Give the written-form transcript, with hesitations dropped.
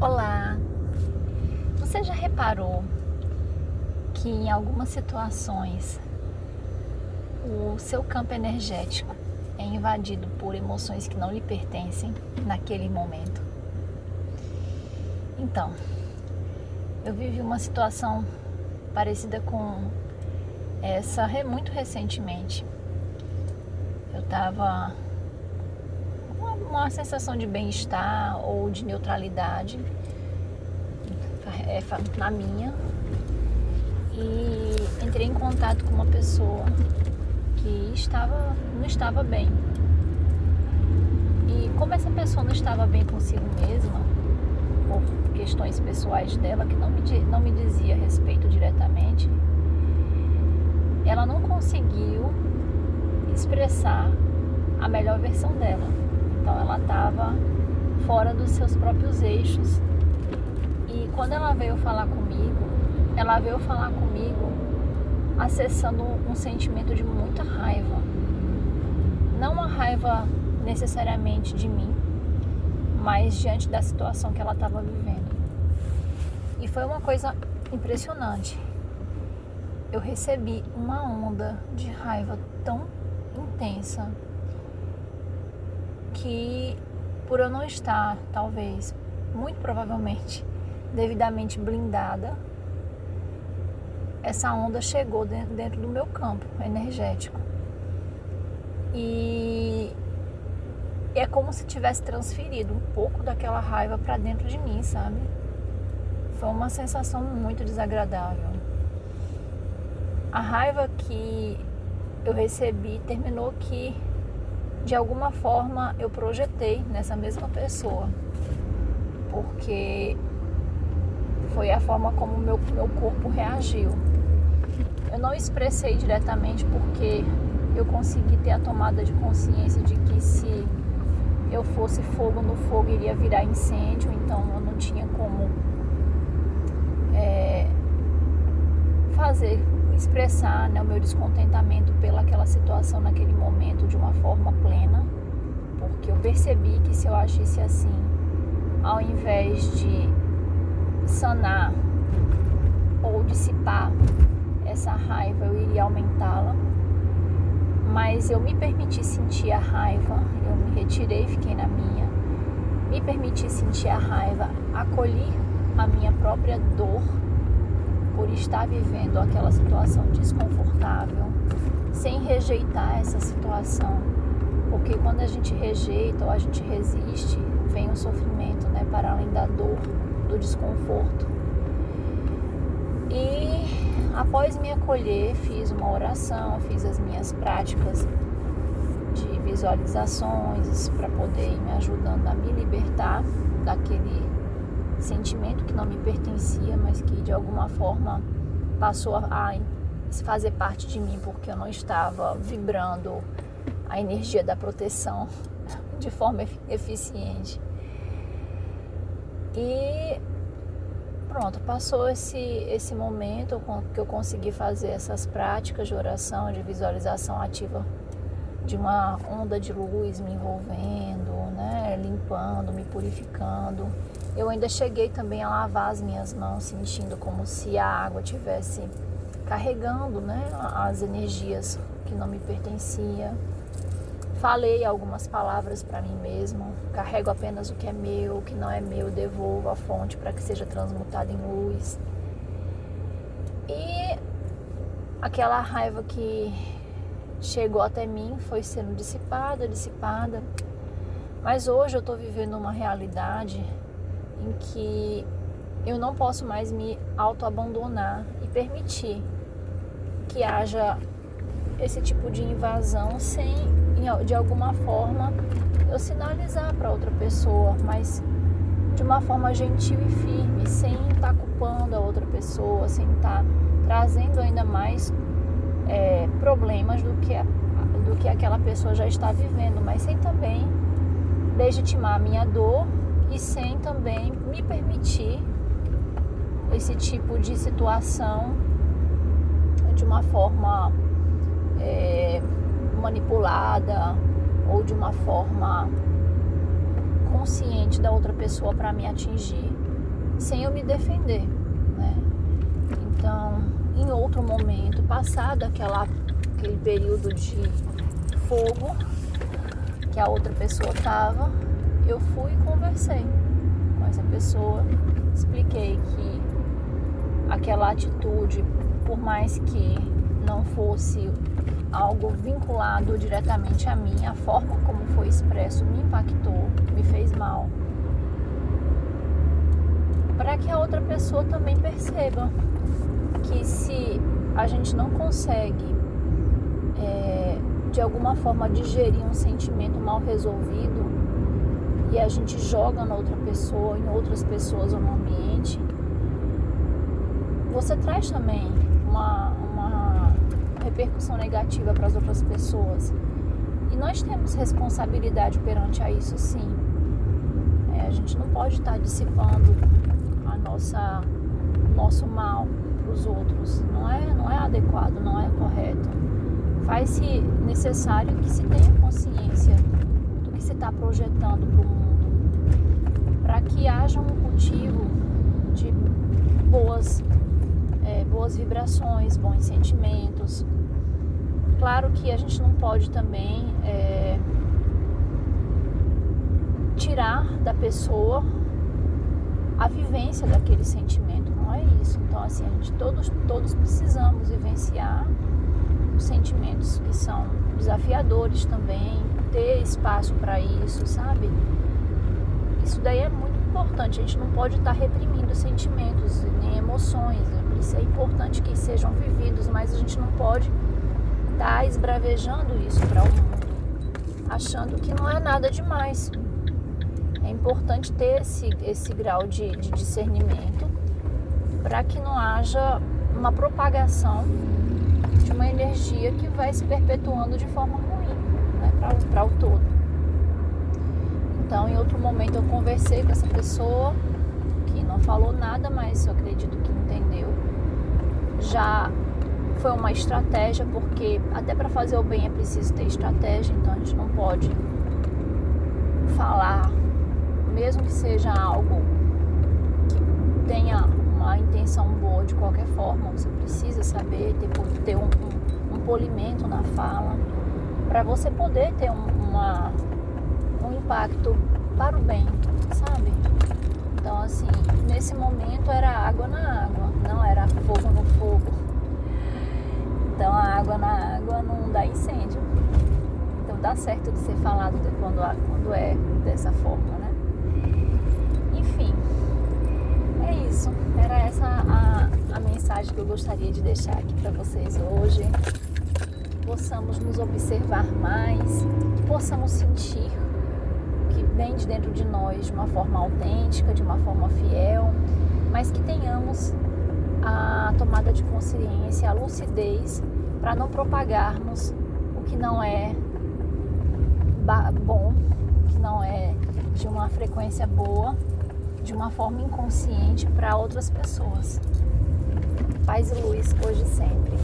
Olá! Você já reparou que em algumas situações o seu campo energético é invadido por emoções que não lhe pertencem naquele momento? Então, eu vivi uma situação parecida com essa muito recentemente. Eu estava com uma sensação de bem-estar ou de neutralidade na minha, e entrei em contato com uma pessoa que não estava bem. E como essa pessoa não estava bem consigo mesma, por questões pessoais dela, que não me dizia a respeito diretamente, ela não conseguiu expressar a melhor versão dela. Então ela estava fora dos seus próprios eixos. E quando ela veio falar comigo acessando um sentimento de muita raiva. Não uma raiva necessariamente de mim, mas diante da situação que ela estava vivendo. E foi uma coisa impressionante. Eu recebi uma onda de raiva tão intensa que, por eu não estar, talvez, muito provavelmente, devidamente blindada, essa onda chegou dentro do meu campo energético. E é como se tivesse transferido um pouco daquela raiva para dentro de mim, sabe? Foi uma sensação muito desagradável. A raiva que eu recebi terminou que, de alguma forma, eu projetei nessa mesma pessoa. Porque foi a forma como o meu corpo reagiu. Eu não expressei diretamente porque eu consegui ter a tomada de consciência de que se eu fosse fogo no fogo iria virar incêndio, então eu não tinha como expressar, né, o meu descontentamento pelaquela situação naquele momento de uma forma plena, porque eu percebi que se eu agisse assim, ao invés de sanar ou dissipar essa raiva, eu iria aumentá-la. Mas eu me permiti sentir a raiva, eu me retirei, fiquei na minha, me permiti sentir a raiva, acolhi a minha própria dor por estar vivendo aquela situação desconfortável, sem rejeitar essa situação, porque quando a gente rejeita ou a gente resiste, vem o sofrimento, né, para além da dor, do desconforto. E após me acolher, fiz uma oração, fiz as minhas práticas de visualizações para poder ir me ajudando a me libertar daquele sentimento que não me pertencia, mas que de alguma forma passou a fazer parte de mim, porque eu não estava vibrando a energia da proteção de forma eficiente. E pronto, passou esse momento que eu consegui fazer essas práticas de oração, de visualização ativa, de uma onda de luz me envolvendo, né, limpando, me purificando. Eu ainda cheguei também a lavar as minhas mãos, sentindo como se a água estivesse carregando, né, as energias que não me pertenciam. Falei algumas palavras para mim mesma: carrego apenas o que é meu, o que não é meu, devolvo à fonte para que seja transmutado em luz. E aquela raiva que chegou até mim foi sendo dissipada. Mas hoje eu estou vivendo uma realidade em que eu não posso mais me autoabandonar e permitir que haja esse tipo de invasão sem, de alguma forma, eu sinalizar para outra pessoa, mas de uma forma gentil e firme, sem estar culpando a outra pessoa, sem estar trazendo ainda mais problemas do que aquela pessoa já está vivendo, mas sem também legitimar a minha dor e sem também me permitir esse tipo de situação de uma forma manipulada ou de uma forma inconsciente da outra pessoa para me atingir, sem eu me defender, né? Então, em outro momento, passado aquele período de fogo que a outra pessoa estava, eu fui e conversei com essa pessoa, expliquei que aquela atitude, por mais que não fosse algo vinculado diretamente a mim, a forma como foi expresso me impactou, me fez mal, para que a outra pessoa também perceba que se a gente não consegue de alguma forma digerir um sentimento mal resolvido e a gente joga na outra pessoa, em outras pessoas ou no ambiente, você traz também uma repercussão negativa para as outras pessoas. E nós temos responsabilidade perante a isso, sim. A gente não pode estar dissipando nosso mal para os outros. Não é adequado, não é correto. Faz-se necessário que se tenha consciência do que se está projetando para o mundo, para que haja um cultivo de boas vibrações, bons sentimentos. Claro que a gente não pode também tirar da pessoa a vivência daquele sentimento, não é isso. Então, assim, a gente todos precisamos vivenciar os sentimentos que são desafiadores também, ter espaço para isso, sabe? Isso daí é muito importante. A gente não pode estar reprimindo sentimentos nem emoções. Isso é importante que sejam vividos, mas a gente não pode estar esbravejando isso para o mundo, achando que não é nada demais. É importante ter esse grau de discernimento para que não haja uma propagação de uma energia que vai se perpetuando de forma ruim, né, para o todo. Então, em outro momento eu conversei com essa pessoa que não falou nada, mas eu acredito que entendeu. Já foi uma estratégia, porque até para fazer o bem é preciso ter estratégia, então a gente não pode falar, mesmo que seja algo que tenha uma intenção boa de qualquer forma, você precisa saber ter um polimento na fala, para você poder ter um impacto para o bem, sabe? Então, assim, nesse momento era água na água, não era fogo no fogo. Então, a água na água não dá incêndio. Então, dá certo de ser falado quando é dessa forma, né? Enfim, é isso. Era essa a mensagem que eu gostaria de deixar aqui para vocês hoje. Que possamos nos observar mais, que possamos sentir o que vem de dentro de nós de uma forma autêntica, de uma forma fiel, mas que tenhamos a tomada de consciência, a lucidez, para não propagarmos o que não é bom, que não é de uma frequência boa, de uma forma inconsciente para outras pessoas. Paz e luz hoje e sempre.